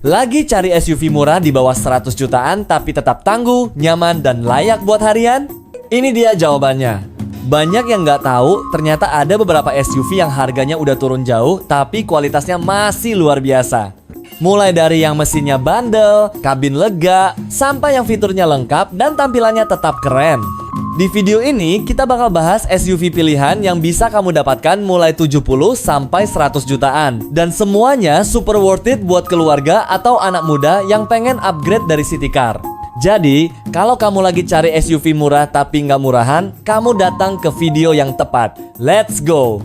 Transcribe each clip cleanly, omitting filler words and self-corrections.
Lagi cari SUV murah di bawah 100 jutaan tapi tetap tangguh, nyaman, dan layak buat harian? Ini dia jawabannya. Banyak yang nggak tahu, ternyata ada beberapa SUV yang harganya udah turun jauh tapi kualitasnya masih luar biasa. Mulai dari yang mesinnya bandel, kabin lega, sampai yang fiturnya lengkap dan tampilannya tetap keren. Di video ini kita bakal bahas SUV pilihan yang bisa kamu dapatkan mulai 70 sampai 100 jutaan. Dan semuanya super worth it buat keluarga atau anak muda yang pengen upgrade dari city car. Jadi, kalau kamu lagi cari SUV murah tapi nggak murahan, kamu datang ke video yang tepat. Let's go!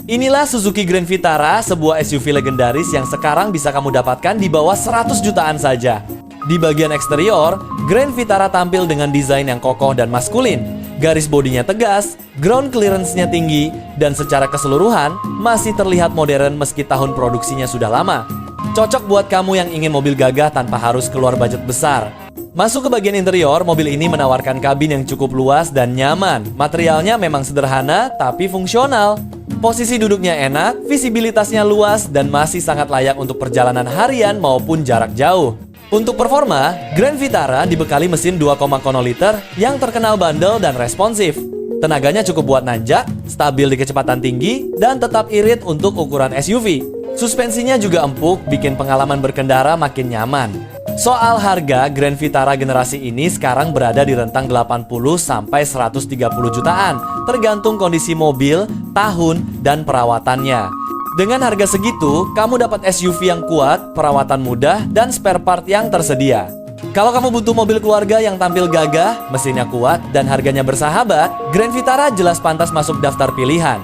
Inilah Suzuki Grand Vitara, sebuah SUV legendaris yang sekarang bisa kamu dapatkan di bawah 100 jutaan saja. Di bagian eksterior, Grand Vitara tampil dengan desain yang kokoh dan maskulin. Garis bodinya tegas, ground clearance-nya tinggi, dan secara keseluruhan masih terlihat modern meski tahun produksinya sudah lama. Cocok buat kamu yang ingin mobil gagah tanpa harus keluar budget besar. Masuk ke bagian interior, mobil ini menawarkan kabin yang cukup luas dan nyaman. Materialnya memang sederhana tapi fungsional. Posisi duduknya enak, visibilitasnya luas, dan masih sangat layak untuk perjalanan harian maupun jarak jauh. Untuk performa, Grand Vitara dibekali mesin 2,0 liter yang terkenal bandel dan responsif. Tenaganya cukup buat nanjak, stabil di kecepatan tinggi, dan tetap irit untuk ukuran SUV. Suspensinya juga empuk, bikin pengalaman berkendara makin nyaman. Soal harga, Grand Vitara generasi ini sekarang berada di rentang 80 sampai 130 jutaan, tergantung kondisi mobil, tahun, dan perawatannya. Dengan harga segitu, kamu dapat SUV yang kuat, perawatan mudah, dan spare part yang tersedia. Kalau kamu butuh mobil keluarga yang tampil gagah, mesinnya kuat, dan harganya bersahabat, Grand Vitara jelas pantas masuk daftar pilihan.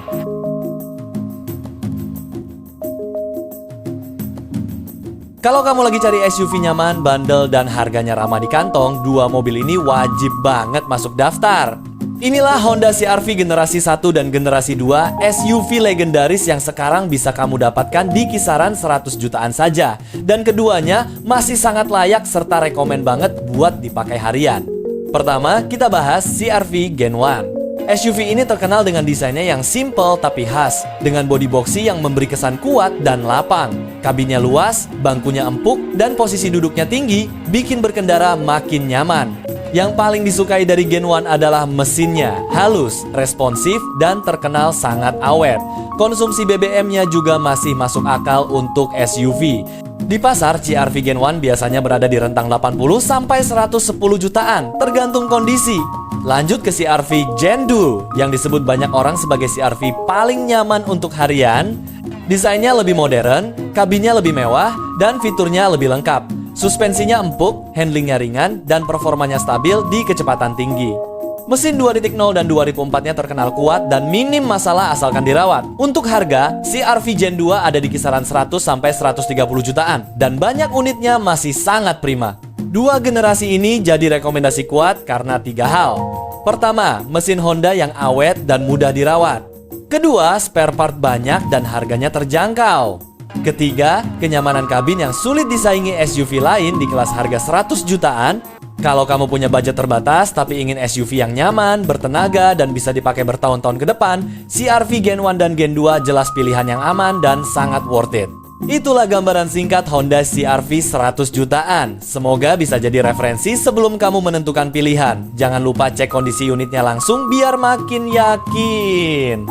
Kalau kamu lagi cari SUV nyaman, bandel, dan harganya ramah di kantong, dua mobil ini wajib banget masuk daftar. Inilah Honda CR-V generasi 1 dan generasi 2, SUV legendaris yang sekarang bisa kamu dapatkan di kisaran 100 jutaan saja. Dan keduanya masih sangat layak serta rekomen banget buat dipakai harian. Pertama, kita bahas CR-V Gen 1. SUV ini terkenal dengan desainnya yang simple tapi khas, dengan body boxy yang memberi kesan kuat dan lapang. Kabinnya luas, bangkunya empuk, dan posisi duduknya tinggi, bikin berkendara makin nyaman. Yang paling disukai dari Gen 1 adalah mesinnya, halus, responsif, dan terkenal sangat awet. Konsumsi BBM-nya juga masih masuk akal untuk SUV. Di pasar, CR-V Gen 1 biasanya berada di rentang 80 sampai 110 jutaan, tergantung kondisi. Lanjut ke CR-V Gen 2, yang disebut banyak orang sebagai CR-V paling nyaman untuk harian. Desainnya lebih modern, kabinnya lebih mewah, dan fiturnya lebih lengkap. Suspensinya empuk, handlingnya ringan, dan performanya stabil di kecepatan tinggi. Mesin 2.0 dan 2004-nya terkenal kuat dan minim masalah asalkan dirawat. Untuk harga, CR-V Gen 2 ada di kisaran 100 sampai 130 jutaan, dan banyak unitnya masih sangat prima. Dua generasi ini jadi rekomendasi kuat karena 3 hal. Pertama, mesin Honda yang awet dan mudah dirawat. Kedua, spare part banyak dan harganya terjangkau. Ketiga, kenyamanan kabin yang sulit disaingi SUV lain di kelas harga 100 jutaan. Kalau kamu punya budget terbatas tapi ingin SUV yang nyaman, bertenaga, dan bisa dipakai bertahun-tahun ke depan, CR-V Gen 1 dan Gen 2 jelas pilihan yang aman dan sangat worth it. Itulah gambaran singkat Honda CR-V 100 jutaan. Semoga bisa jadi referensi sebelum kamu menentukan pilihan. Jangan lupa cek kondisi unitnya langsung biar makin yakin.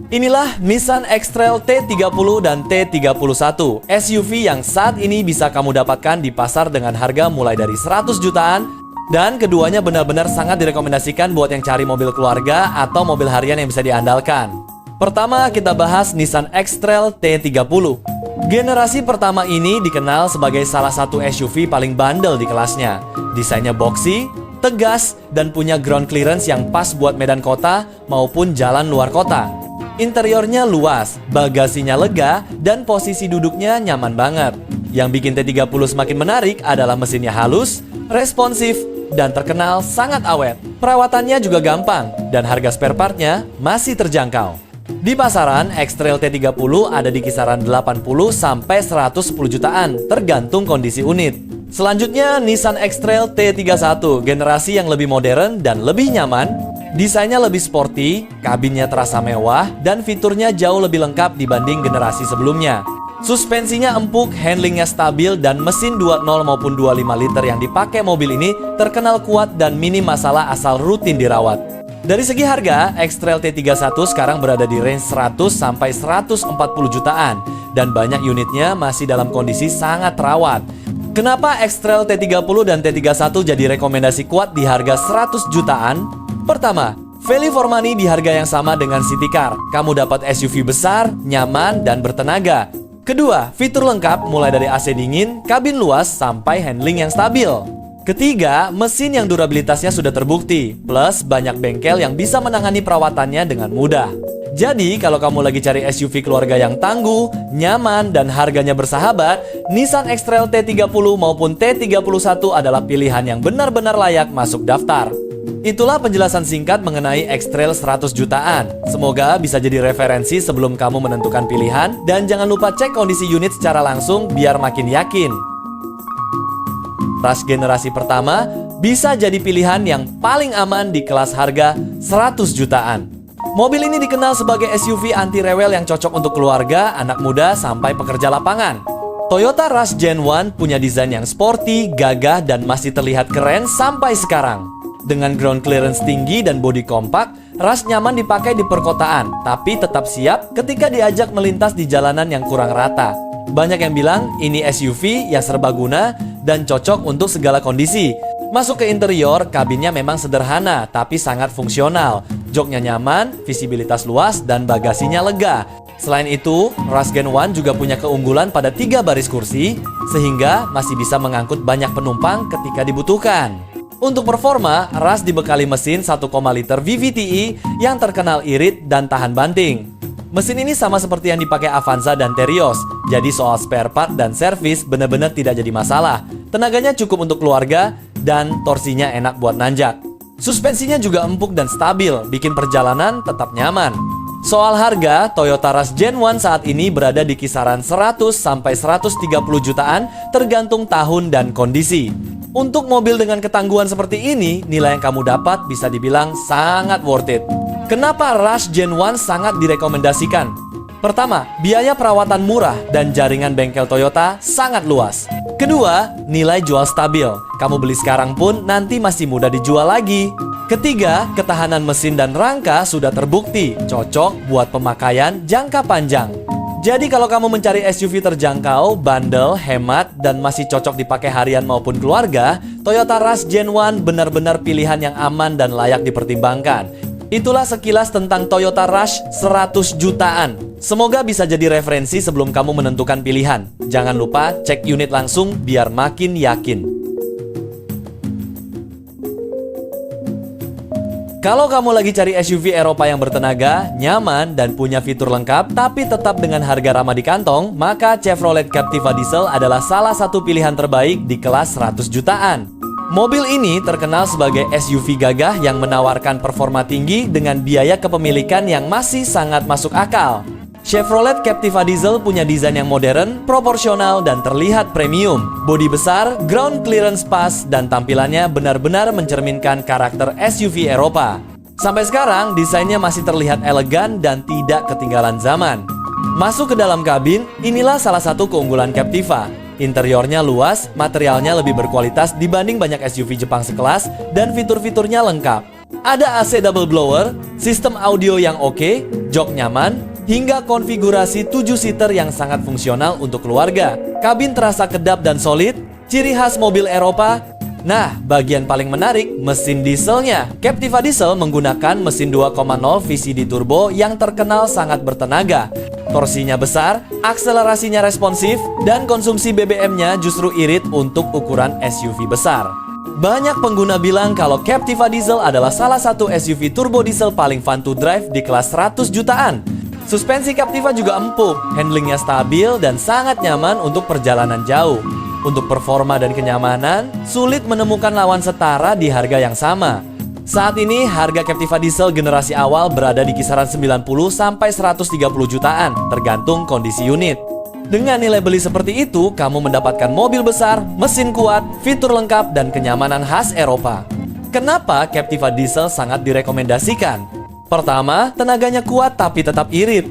Inilah Nissan X-Trail T30 dan T31, SUV yang saat ini bisa kamu dapatkan di pasar dengan harga mulai dari 100 jutaan. Dan keduanya benar-benar sangat direkomendasikan buat yang cari mobil keluarga atau mobil harian yang bisa diandalkan. Pertama, kita bahas Nissan X-Trail T30. Generasi pertama ini dikenal sebagai salah satu SUV paling bandel di kelasnya. Desainnya boxy, tegas, dan punya ground clearance yang pas buat medan kota maupun jalan luar kota. Interiornya luas, bagasinya lega, dan posisi duduknya nyaman banget. Yang bikin T30 semakin menarik adalah mesinnya halus, responsif, dan terkenal sangat awet. Perawatannya juga gampang, dan harga spare partnya masih terjangkau. Di pasaran, X-Trail T30 ada di kisaran 80 sampai 110 jutaan, tergantung kondisi unit. Selanjutnya, Nissan X-Trail T31, generasi yang lebih modern dan lebih nyaman. Desainnya lebih sporty, kabinnya terasa mewah, dan fiturnya jauh lebih lengkap dibanding generasi sebelumnya. Suspensinya empuk, handlingnya stabil, dan mesin 2.0 maupun 2.5 liter yang dipakai mobil ini terkenal kuat dan minim masalah asal rutin dirawat. Dari segi harga, X-Trail T31 sekarang berada di range 100 sampai 140 jutaan dan banyak unitnya masih dalam kondisi sangat terawat. Kenapa X-Trail T30 dan T31 jadi rekomendasi kuat di harga 100 jutaan? Pertama, value for money di harga yang sama dengan City Car. Kamu dapat SUV besar, nyaman, dan bertenaga. Kedua, fitur lengkap mulai dari AC dingin, kabin luas, sampai handling yang stabil. Ketiga, mesin yang durabilitasnya sudah terbukti, plus banyak bengkel yang bisa menangani perawatannya dengan mudah. Jadi, kalau kamu lagi cari SUV keluarga yang tangguh, nyaman, dan harganya bersahabat, Nissan X-Trail T30 maupun T31 adalah pilihan yang benar-benar layak masuk daftar. Itulah penjelasan singkat mengenai X-Trail 100 jutaan. Semoga bisa jadi referensi sebelum kamu menentukan pilihan, dan jangan lupa cek kondisi unit secara langsung biar makin yakin. Rush generasi pertama bisa jadi pilihan yang paling aman di kelas harga 100 jutaan. Mobil ini dikenal sebagai SUV anti rewel yang cocok untuk keluarga, anak muda, sampai pekerja lapangan. Toyota Rush Gen 1 punya desain yang sporty, gagah, dan masih terlihat keren sampai sekarang. Dengan ground clearance tinggi dan bodi kompak, Rush nyaman dipakai di perkotaan, tapi tetap siap ketika diajak melintas di jalanan yang kurang rata. Banyak yang bilang ini SUV yang serbaguna dan cocok untuk segala kondisi. Masuk ke interior, kabinnya memang sederhana tapi sangat fungsional. Joknya nyaman, visibilitas luas, dan bagasinya lega. Selain itu, Rush Gen 1 juga punya keunggulan pada 3 baris kursi, sehingga masih bisa mengangkut banyak penumpang ketika dibutuhkan. Untuk performa, Rush dibekali mesin 1,5 liter VVTi yang terkenal irit dan tahan banting. Mesin ini sama seperti yang dipakai Avanza dan Terios, jadi soal spare part dan servis benar-benar tidak jadi masalah. Tenaganya cukup untuk keluarga, dan torsinya enak buat nanjak. Suspensinya juga empuk dan stabil, bikin perjalanan tetap nyaman. Soal harga, Toyota Rush Gen 1 saat ini berada di kisaran 100 sampai 130 jutaan tergantung tahun dan kondisi. Untuk mobil dengan ketangguhan seperti ini, nilai yang kamu dapat bisa dibilang sangat worth it. Kenapa Rush Gen 1 sangat direkomendasikan? Pertama, biaya perawatan murah dan jaringan bengkel Toyota sangat luas. Kedua, nilai jual stabil. Kamu beli sekarang pun nanti masih mudah dijual lagi. Ketiga, ketahanan mesin dan rangka sudah terbukti cocok buat pemakaian jangka panjang. Jadi kalau kamu mencari SUV terjangkau, bandel, hemat, dan masih cocok dipakai harian maupun keluarga, Toyota Rush Gen 1 benar-benar pilihan yang aman dan layak dipertimbangkan. Itulah sekilas tentang Toyota Rush 100 jutaan. Semoga bisa jadi referensi sebelum kamu menentukan pilihan. Jangan lupa cek unit langsung biar makin yakin. Kalau kamu lagi cari SUV Eropa yang bertenaga, nyaman, dan punya fitur lengkap tapi tetap dengan harga ramah di kantong, maka Chevrolet Captiva Diesel adalah salah satu pilihan terbaik di kelas 100 jutaan. Mobil ini terkenal sebagai SUV gagah yang menawarkan performa tinggi dengan biaya kepemilikan yang masih sangat masuk akal. Chevrolet Captiva Diesel punya desain yang modern, proporsional, dan terlihat premium. Bodi besar, ground clearance pas, dan tampilannya benar-benar mencerminkan karakter SUV Eropa. Sampai sekarang, desainnya masih terlihat elegan dan tidak ketinggalan zaman. Masuk ke dalam kabin, inilah salah satu keunggulan Captiva. Interiornya luas, materialnya lebih berkualitas dibanding banyak SUV Jepang sekelas, dan fitur-fiturnya lengkap. Ada AC double blower, sistem audio yang oke, jok nyaman, hingga konfigurasi 7-seater yang sangat fungsional untuk keluarga. Kabin terasa kedap dan solid, ciri khas mobil Eropa. Nah, bagian paling menarik, mesin dieselnya. Captiva Diesel menggunakan mesin 2.0 VCD turbo yang terkenal sangat bertenaga. Torsinya besar, akselerasinya responsif, dan konsumsi BBM-nya justru irit untuk ukuran SUV besar. Banyak pengguna bilang kalau Captiva Diesel adalah salah satu SUV turbo diesel paling fun to drive di kelas 100 jutaan. Suspensi Captiva juga empuk, handlingnya stabil, dan sangat nyaman untuk perjalanan jauh. Untuk performa dan kenyamanan, sulit menemukan lawan setara di harga yang sama. Saat ini, harga Captiva Diesel generasi awal berada di kisaran 90 sampai 130 jutaan, tergantung kondisi unit. Dengan nilai beli seperti itu, kamu mendapatkan mobil besar, mesin kuat, fitur lengkap, dan kenyamanan khas Eropa. Kenapa Captiva Diesel sangat direkomendasikan? Pertama, tenaganya kuat tapi tetap irit.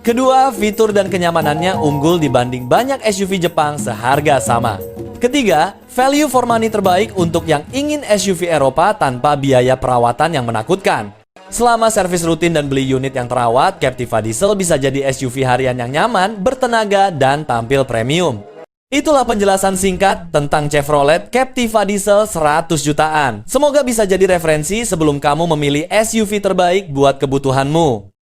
Kedua, fitur dan kenyamanannya unggul dibanding banyak SUV Jepang seharga sama. Ketiga, value for money terbaik untuk yang ingin SUV Eropa tanpa biaya perawatan yang menakutkan. Selama servis rutin dan beli unit yang terawat, Captiva Diesel bisa jadi SUV harian yang nyaman, bertenaga, dan tampil premium. Itulah penjelasan singkat tentang Chevrolet Captiva Diesel 100 jutaan. Semoga bisa jadi referensi sebelum kamu memilih SUV terbaik buat kebutuhanmu.